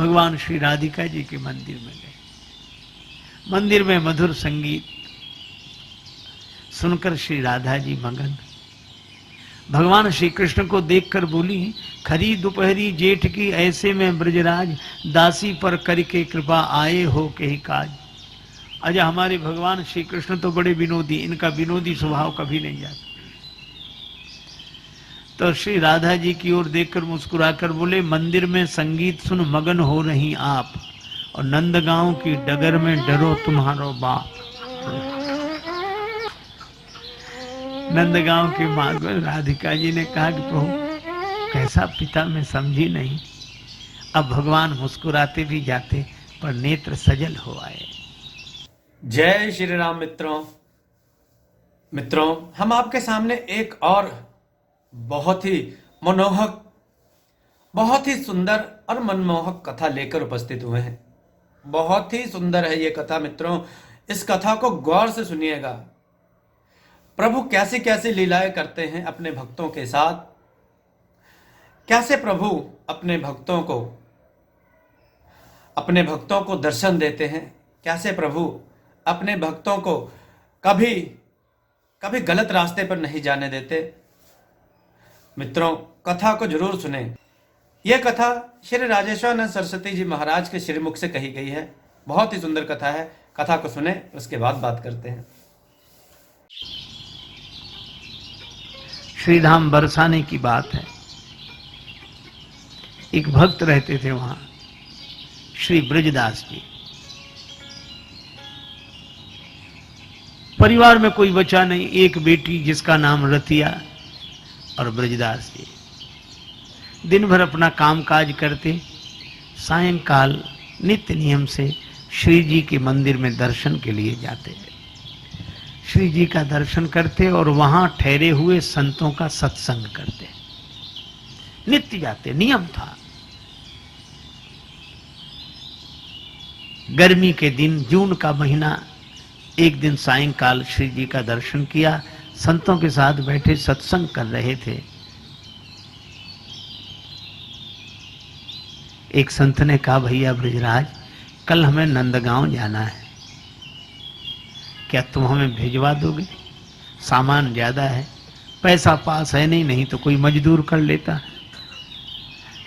भगवान श्री राधिका जी के मंदिर में गए। मंदिर में मधुर संगीत सुनकर श्री राधा जी मगन। भगवान श्री कृष्ण को देखकर बोली, खरी दोपहरी जेठ की ऐसे में ब्रजराज, दासी पर करके कृपा आए हो के काज। आज हमारे भगवान श्री कृष्ण तो बड़े विनोदी, इनका विनोदी स्वभाव कभी नहीं जाता। तो श्री राधा जी की ओर देखकर मुस्कुराकर बोले, मंदिर में संगीत सुन मगन हो रही आप, और नंदगांव की डगर में डरो तुम्हारो बाप। नंदगांव के मार्ग में राधिका जी ने कहा कि प्रभु कैसा पिता मैं समझी नहीं। अब भगवान मुस्कुराते भी जाते पर नेत्र सजल हो आए। जय श्री राम। मित्रों हम आपके सामने एक और बहुत ही मनोहक, बहुत ही सुंदर और मनमोहक कथा लेकर उपस्थित हुए हैं। बहुत ही सुंदर है ये कथा मित्रों, इस कथा को गौर से सुनिएगा। प्रभु कैसी कैसी लीलाएं करते हैं अपने भक्तों के साथ, कैसे प्रभु अपने भक्तों को दर्शन देते हैं, कैसे प्रभु अपने भक्तों को कभी कभी गलत रास्ते पर नहीं जाने देते। मित्रों कथा को जरूर सुने। यह कथा श्री राजेश्वरानंद सरस्वती जी महाराज के श्रीमुख से कही गई है। बहुत ही सुंदर कथा है। कथा को सुने, उसके बाद बात करते हैं। श्रीधाम बरसाने की बात है। एक भक्त रहते थे वहां, श्री ब्रजदास जी। परिवार में कोई बचा नहीं, एक बेटी जिसका नाम रतिया और ब्रजदास जी। दिन भर अपना कामकाज करते, सायंकाल नित्य नियम से श्री जी के मंदिर में दर्शन के लिए जाते। श्री जी का दर्शन करते और वहां ठहरे हुए संतों का सत्संग करते। नित्य जाते, नियम था। गर्मी के दिन, जून का महीना, एक दिन सायंकाल श्री जी का दर्शन किया। संतों के साथ बैठे सत्संग कर रहे थे। एक संत ने कहा, भैया ब्रजराज, कल हमें नंदगांव जाना है, क्या तुम हमें भिजवा दोगे? सामान ज्यादा है, पैसा पास है नहीं तो कोई मजदूर कर लेता।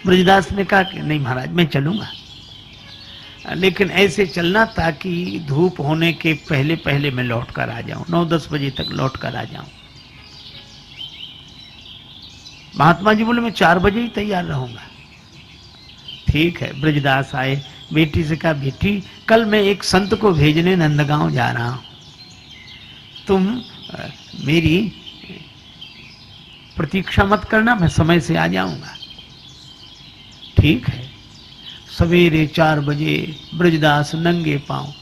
ब्रजदास ने कहा कि नहीं महाराज, मैं चलूंगा, लेकिन ऐसे चलना ताकि धूप होने के पहले पहले मैं लौट कर आ जाऊं, 9-10 बजे तक लौट कर आ जाऊं। महात्मा जी बोले, मैं 4 बजे ही तैयार रहूंगा। ठीक है। ब्रजदास आए, बेटी से कहा, बेटी कल मैं एक संत को भेजने नंदगांव जा रहा हूं, तुम मेरी प्रतीक्षा मत करना, मैं समय से आ जाऊंगा। ठीक है। सवेरे 4 बजे ब्रजदास नंगे पांव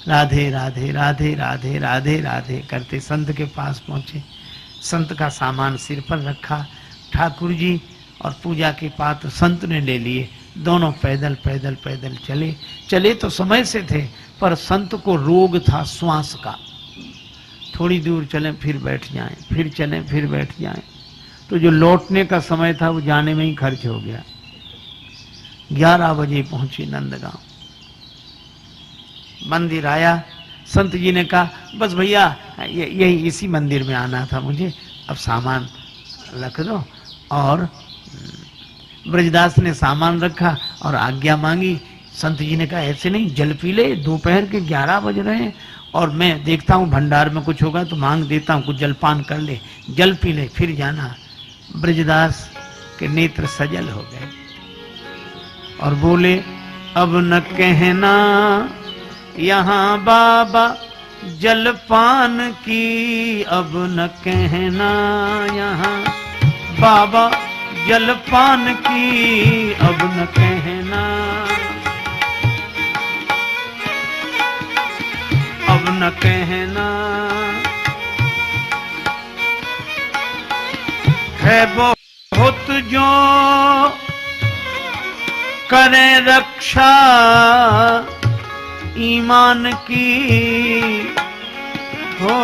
राधे राधे राधे राधे राधे राधे करते संत के पास पहुंचे। संत का सामान सिर पर रखा, ठाकुर जी और पूजा के पात्र संत ने ले लिए। दोनों पैदल पैदल पैदल चले तो समय से थे, पर संत को रोग था श्वास का। थोड़ी दूर चलें फिर बैठ जाएं, फिर चलें फिर बैठ जाएं, तो जो लौटने का समय था वो जाने में ही खर्च हो गया। 11 बजे पहुंचे नंदगांव। मंदिर आया, संत जी ने कहा, बस भैया यही इसी मंदिर में आना था मुझे, अब सामान रख दो। और ब्रजदास ने सामान रखा और आज्ञा मांगी। संत जी ने कहा, ऐसे नहीं, जल पी ले, दोपहर के 11 बज रहे हैं, और मैं देखता हूँ भंडार में कुछ होगा तो मांग देता हूँ, कुछ जलपान कर ले, जल पी ले फिर जाना। ब्रजदास के नेत्र सजल हो गए और बोले, अब न कहना यहाँ बाबा जलपान की, अब न कहना यहाँ बाबा जलपान की, अब न कहना, अब न कहना। है बहुत जो करे रक्षा ईमान की, हो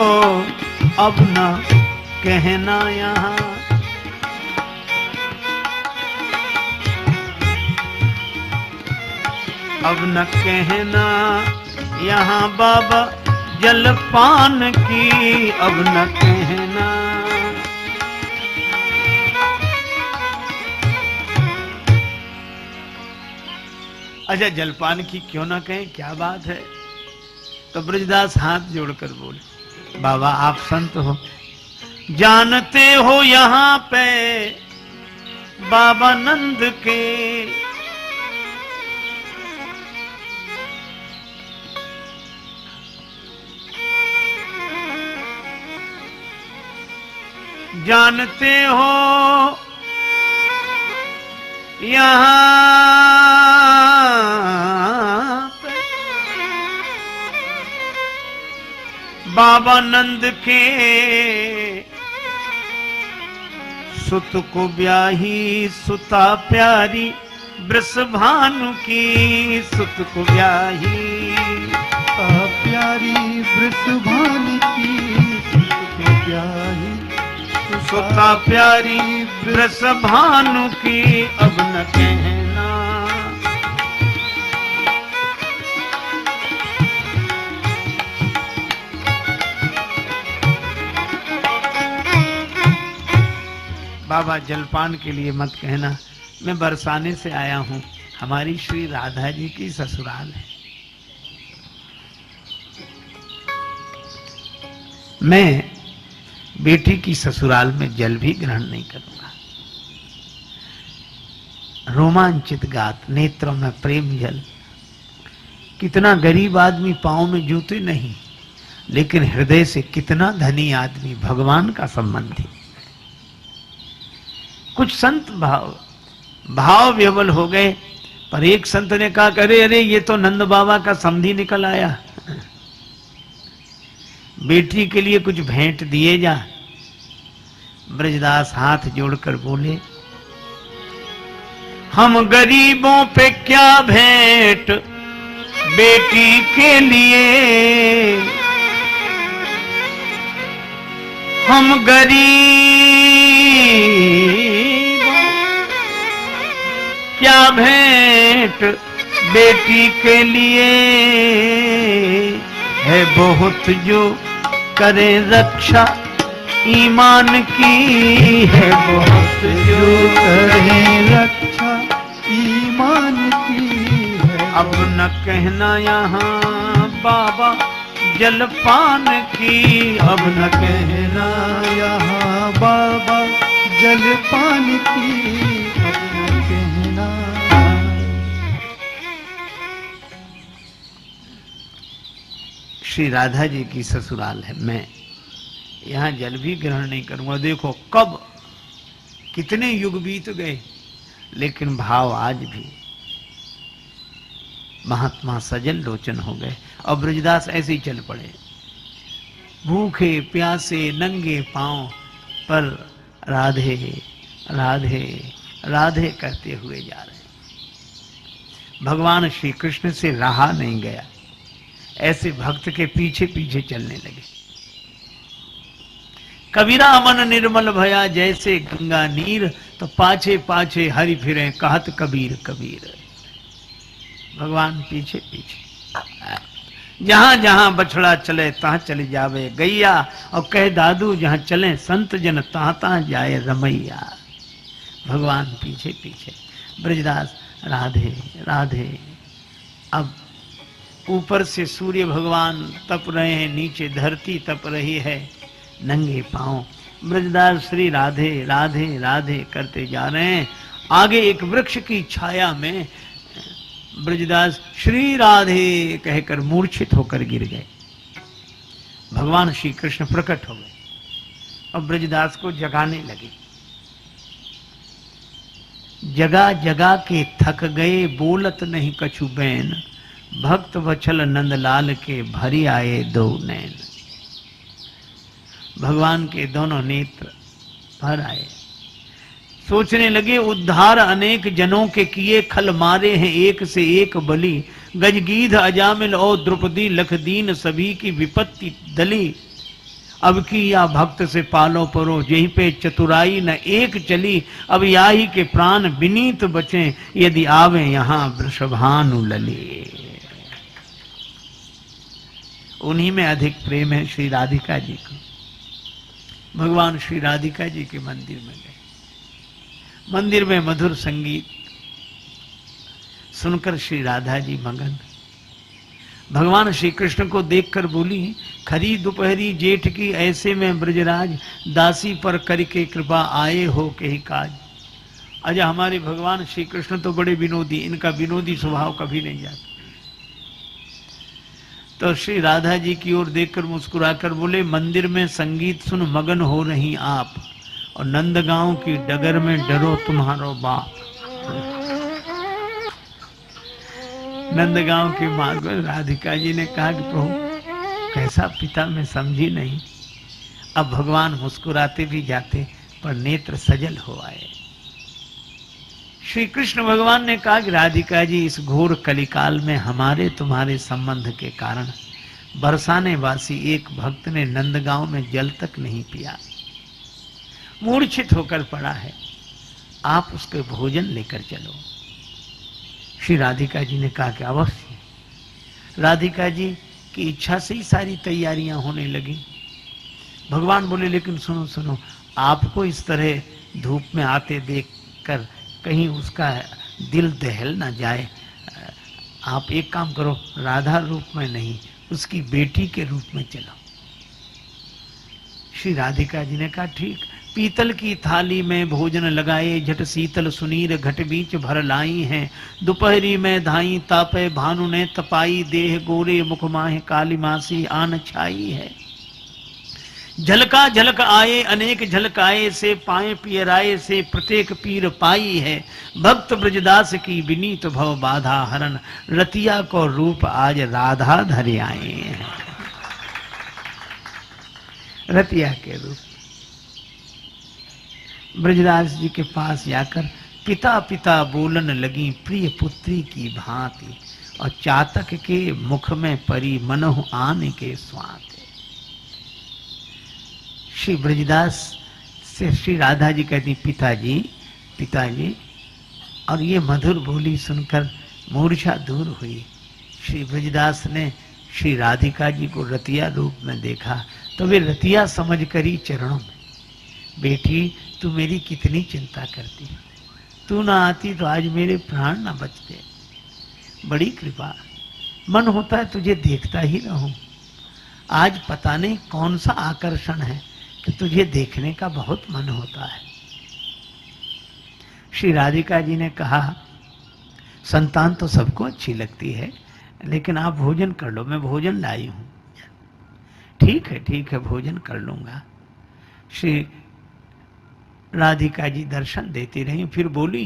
अब न कहना यहाँ। अब न कहना यहाँ बाबा जलपान की, अब न कहना। अच्छा, जलपान की क्यों ना कहें, क्या बात है। तो ब्रजदास हाथ जोड़कर बोले, बाबा आप संत हो, जानते हो यहाँ पे बाबा नंद के जानते हो यहाँ पे बाबा नंद के सुत को ब्याही सुता प्यारी वृषभानु की, सुत को ब्याही प्यारी वृषभानु की, सुत को ब्याही सुता प्यारी वृषभानु की, अब न कहना। बाबा जलपान के लिए मत कहना, मैं बरसाने से आया हूं, हमारी श्री राधा जी की ससुराल है, मैं बेटी की ससुराल में जल भी ग्रहण नहीं करूंगा। रोमांचित गात नेत्रों में प्रेम जल। कितना गरीब आदमी पांव में जूते नहीं, लेकिन हृदय से कितना धनी आदमी भगवान का संबंधी। कुछ संत भाव विह्वल हो गए, पर एक संत ने कहा, अरे अरे ये तो नंद बाबा का समधी निकल आया, बेटी के लिए कुछ भेंट दिए जा। ब्रजदास हाथ जोड़कर बोले, हम गरीबों पे क्या भेंट बेटी के लिए, हम गरीब क्या भेंट बेटी के लिए, है बहुत जो करे रक्षा ईमान की, है बहुत जो करे रक्षा ईमान की है। अब न कहना यहाँ बाबा जलपान की, अब न कहना यहाँ बाबा जलपान की, अब न कहना। श्री राधा जी की ससुराल है, मैं यहाँ जल भी ग्रहण नहीं करूंगा। देखो कब कितने युग बीत गए, लेकिन भाव आज भी महात्मा सजल लोचन हो गए। और ब्रजदास ऐसे ही चल पड़े, भूखे प्यासे नंगे पांव, पर राधे राधे राधे करते हुए जा रहे। भगवान श्री कृष्ण से रहा नहीं गया, ऐसे भक्त के पीछे पीछे चलने लगे। कबीरा मन निर्मल भया जैसे गंगा नीर, तो पाछे पाछे हरि फिरे कहत कबीर कबीर। भगवान पीछे पीछे, जहां जहां बछड़ा चले तहां चले जावे गैया, और कह दादू जहां चले संत जन तहां तहां जाए रमैया। भगवान पीछे पीछे, ब्रजदास राधे राधे। अब ऊपर से सूर्य भगवान तप रहे हैं, नीचे धरती तप रही है, नंगे पांव ब्रजदास श्री राधे राधे राधे करते जा रहे हैं। आगे एक वृक्ष की छाया में ब्रजदास श्री राधे कहकर मूर्छित होकर गिर गए। भगवान श्री कृष्ण प्रकट हो गए और ब्रजदास को जगाने लगे। जगा जगा के थक गए, बोलत नहीं कछु बैन, भक्त वछल नंदलाल के भरी आए दो नैन। भगवान के दोनों नेत्र भर आए। सोचने लगे, उद्धार अनेक जनों के किए, खल मारे हैं एक से एक बलि। गजगीध अजामिल और द्रौपदी लख दीन, सभी की विपत्ति दली। अब की या भक्त से पालो परो, यहीं पे चतुराई न एक चली, अब याही के प्राण विनीत बचे, यदि आवे यहाँ वृषभानु लले। उन्हीं में अधिक प्रेम है श्री राधिका जी को। भगवान श्री राधिका जी के मंदिर में गए, मंदिर में मधुर संगीत सुनकर श्री राधा जी मगन। भगवान श्री कृष्ण को देखकर बोली, खरी दोपहरी जेठ की ऐसे में ब्रजराज, दासी पर करके कृपा आए हो के काज। अजय हमारे भगवान श्री कृष्ण तो बड़े विनोदी, इनका विनोदी स्वभाव कभी नहीं जाता। तो श्री राधा जी की ओर देखकर मुस्कुराकर बोले, मंदिर में संगीत सुन मगन हो रही आप, और नंदगांव की डगर में डरो तुम्हारो बाप। नंदगांव के मार्ग में राधिका जी ने कहा कि प्रभु कैसा पिता मैं समझी नहीं। अब भगवान मुस्कुराते भी जाते पर नेत्र सजल हो आए। श्री कृष्ण भगवान ने कहा कि राधिका जी, इस घोर कलिकाल में हमारे तुम्हारे संबंध के कारण बरसाने वासी एक भक्त ने नंदगांव में जल तक नहीं पिया, मूर्छित होकर पड़ा है, आप उसके भोजन लेकर चलो। श्री राधिका जी ने कहा कि अवश्य। राधिका जी की इच्छा से ही सारी तैयारियां होने लगी। भगवान बोले, लेकिन सुनो सुनो, आपको इस तरह धूप में आते देखकर कहीं उसका दिल दहल ना जाए, आप एक काम करो, राधा रूप में नहीं उसकी बेटी के रूप में चलो। श्री राधिका जी ने कहा ठीक। पीतल की थाली में भोजन लगाए, झट शीतल सुनीर घट बीच भर लाई हैं, दोपहरी में धाई तापे भानु ने तपाई, देह गोरे मुख माहे काली मासी आन छाई है। झलका झलक आए अनेक झलकाए, से पाए पियराए से प्रत्येक पीर पाई है, भक्त ब्रजदास की विनीत भव बाधा हरण, रतिया को रूप आज राधा धरे आए हैं। रतिया के रूप ब्रजदास जी के पास जाकर पिता पिता बोलन लगी, प्रिय पुत्री की भांति, और चातक के मुख में परी मनहु आने के स्वांत। श्री ब्रजदास से श्री राधा जी कहती, पिताजी पिताजी, और ये मधुर बोली सुनकर मूर्छा दूर हुई। श्री ब्रजदास ने श्री राधिका जी को रतिया रूप में देखा तो वे रतिया समझ कर ही चरणों में, बेटी तू मेरी कितनी चिंता करती, तू ना आती तो आज मेरे प्राण ना बचते, बड़ी कृपा, मन होता है तुझे देखता ही रहूं, आज पता नहीं कौन सा आकर्षण है कि तुझे देखने का बहुत मन होता है। श्री राधिका जी ने कहा, संतान तो सबको अच्छी लगती है, लेकिन आप भोजन कर लो, मैं भोजन लाई हूं। ठीक है भोजन कर लूंगा। श्री राधिका जी दर्शन देती रही, फिर बोली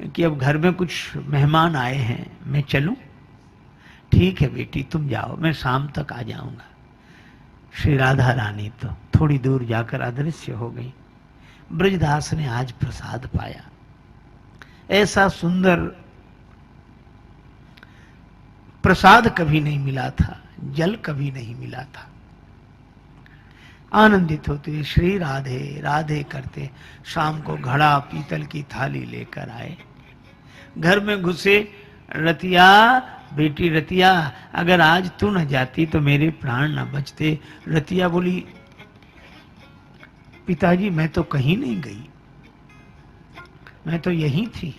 कि अब घर में कुछ मेहमान आए हैं, मैं चलूं? ठीक है बेटी तुम जाओ, मैं शाम तक आ जाऊंगा। श्री राधा रानी तो थोड़ी दूर जाकर अदृश्य हो गई। ब्रजदास ने आज प्रसाद पाया, ऐसा सुंदर प्रसाद कभी नहीं मिला था, जल कभी नहीं मिला था। आनंदित होते श्री राधे राधे करते शाम को घड़ा पीतल की थाली लेकर आए, घर में घुसे। रतिया बेटी रतिया, अगर आज तू न जाती तो मेरे प्राण न बचते। रतिया बोली, पिताजी मैं तो कहीं नहीं गई, मैं तो यहीं थी।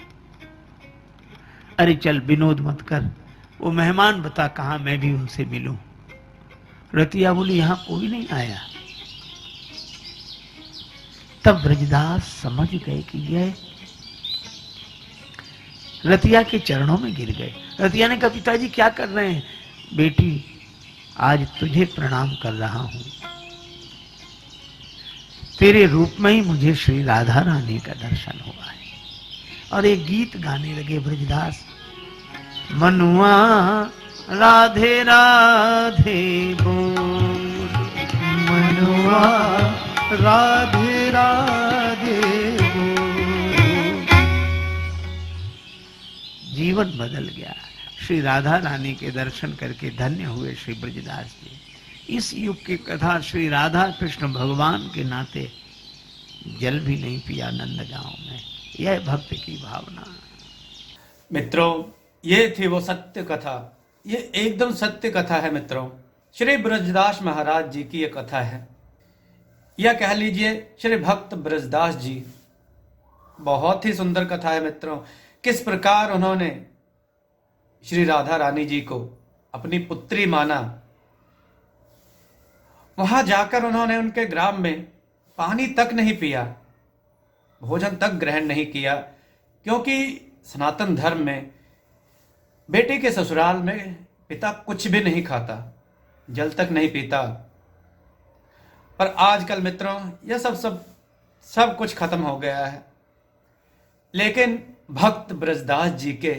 अरे चल विनोद मत कर, वो मेहमान बता कहां, मैं भी उनसे मिलूं। रतिया बोली, यहां कोई नहीं आया। तब ब्रजदास समझ गए कि यह रतिया के चरणों में गिर गए। रतिया ने कहा, पिताजी क्या कर रहे हैं? बेटी आज तुझे प्रणाम कर रहा हूं, तेरे रूप में ही मुझे श्री राधा रानी का दर्शन हुआ है। और एक गीत गाने लगे ब्रजदास, मनुआ राधे राधे बोल, मनुआ राधे राधे बोल। जीवन बदल गया। श्री राधा रानी के दर्शन करके धन्य हुए श्री ब्रजदास जी। इस युग की कथा श्री राधा कृष्ण भगवान के नाते जल भी नहीं पिया नंद गांव में। यह भक्त की भावना। मित्रों, ये थी वो सत्य कथा। ये एकदम सत्य कथा है मित्रों। श्री ब्रजदास महाराज जी की ये कथा है, या कह लीजिए श्री भक्त ब्रजदास जी। बहुत ही सुंदर कथा है मित्रों। किस प्रकार उन्होंने श्री राधा रानी जी को अपनी पुत्री माना। वहां जाकर उन्होंने उनके ग्राम में पानी तक नहीं पिया, भोजन तक ग्रहण नहीं किया, क्योंकि सनातन धर्म में बेटे के ससुराल में पिता कुछ भी नहीं खाता, जल तक नहीं पीता। पर आजकल मित्रों यह सब कुछ खत्म हो गया है। लेकिन भक्त ब्रजदास जी के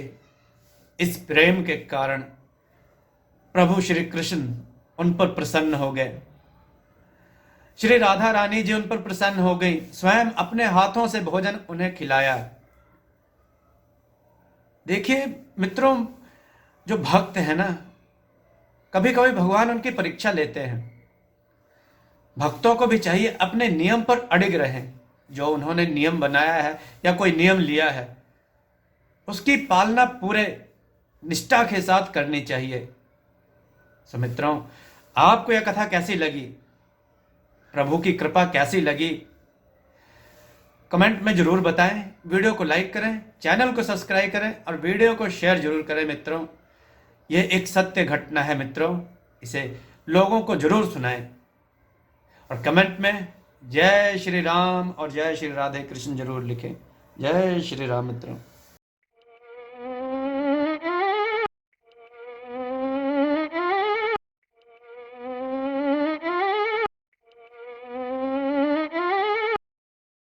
इस प्रेम के कारण प्रभु श्री कृष्ण उन पर प्रसन्न हो गए। श्री राधा रानी जी उन पर प्रसन्न हो गई, स्वयं अपने हाथों से भोजन उन्हें खिलाया। देखिए मित्रों, जो भक्त है ना, कभी कभी भगवान उनकी परीक्षा लेते हैं। भक्तों को भी चाहिए अपने नियम पर अड़िग रहें। जो उन्होंने नियम बनाया है या कोई नियम लिया है, उसकी पालना पूरे निष्ठा के साथ करनी चाहिए। सो मित्रों, आपको यह कथा कैसी लगी, प्रभु की कृपा कैसी लगी, कमेंट में जरूर बताएं। वीडियो को लाइक करें, चैनल को सब्सक्राइब करें और वीडियो को शेयर जरूर करें मित्रों। यह एक सत्य घटना है मित्रों, इसे लोगों को जरूर सुनाएं और कमेंट में जय श्री राम और जय श्री राधे कृष्ण जरूर लिखें। जय श्री राम मित्रों।